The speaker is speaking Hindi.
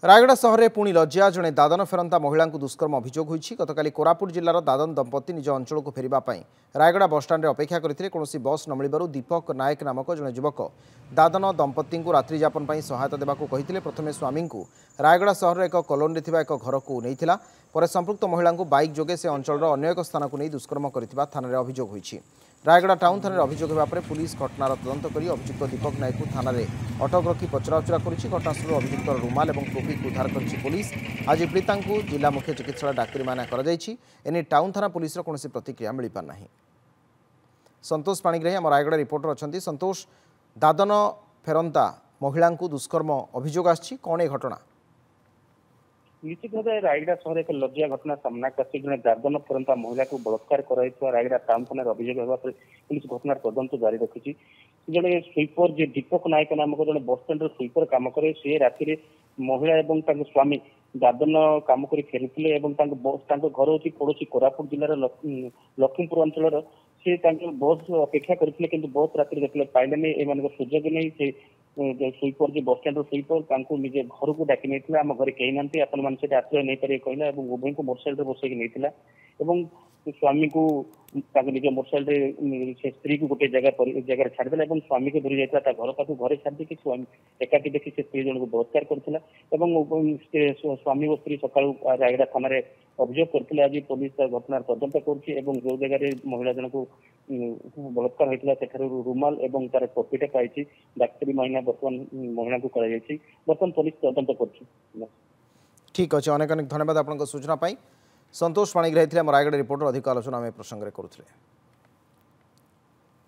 रायगड़ा सहर में पुणी लज्जा जड़े दादन फेरंता महिला दुष्कर्म अभियोग होती। गतकाली कोरापुट जिलार दादन दंपति निज अंचल को फेरवाई रायगड़ा बसस्टाण्ड अपेक्षा करते कौन बस न मिलू दीपक नायक नामक जड़े युवक दादन दंपति रात्रि यापन सहायता देवा कहते। प्रथम स्वामी को रायगड़ा सहर एक कलोनी एक घर को नहीं पर संपृक्त महिला बाइक जोगे से अंचल अन्य एक स्थान को नहीं दुष्कर्म कर थाना अभियोग होती। रायगड़ा टाउन थाना अभियोग होगापर पुलिस घटनार तदंत कर अभियुक्त दीपक नायक को थाना अटक रखी पचराउचरा कर घटनास्थल अभियुक्त रुमाल और टोपी को उद्धार कर पुलिस। आज पीड़िता जिला मुख्य चिकित्सा डाक्तरी माना कर टाउन थाना पुलिस कौन प्रतिक्रिया मिल पारना। संतोष पाणिग्राही आम रायगड़ा रिपोर्टर अच्छा। संतोष, दादन फेरंता महिला दुष्कर्म अभियोग आछि, कौन ए घटना? निश्चित भाव रायगड़ा सहर एक लज्जा घटना सामना कर जड़े दादन फेरंता महिला को बलात्कार कर रायगड़ा टाउन थाना अभियोग होगा पुलिस घटनार तदंत जारी रखी। जड़े स्वीपर जे दीपक नायक नामक जड़े बस स्टाण्ड स्वीपर काम करे सी राति महिला और स्वामी दादन काम कर फेरुले घर हूँ पड़ोसी कोरापुट जिलार लक्ष्मीपुर अंचल से बस अपेक्षा करते कि बस राति देखते पाइले एम सुजोग नहीं स्वीपर जो बस स्टाण्ड स्वीपर निजे घर को डाकी नहीं आम घर कहीं ना आपण आश्रय नहीं पारे कहला उभय को मोटरसाइकेल बसैक नहीं स्वामी को निज मोटरसाइकेल से स्त्री को गोटे जगह छाड़देला स्वामी को धरी जाता घर पास घरे छाड़ी स्वामी एकाकी देखी से स्त्री जन को बलात्कार करता स्वामी और स्त्री सका रायगड़ा थाना अभियोग करते। आज पुलिस घटनार तदंत कर जो जगह महिला जन को बलात्कार होता है रुमाल और तार टोपीटा पाई डाक्तरी महिला बर्तमान महिला को बर्तमान पुलिस तदंत कर। ठीक अच्छे, अनेक अनेक धन्यवाद आपन सूचना। संतोष पाणिग्राही रायगढ़ रिपोर्टर अधिक आलोचना आम प्रसंग में करुले।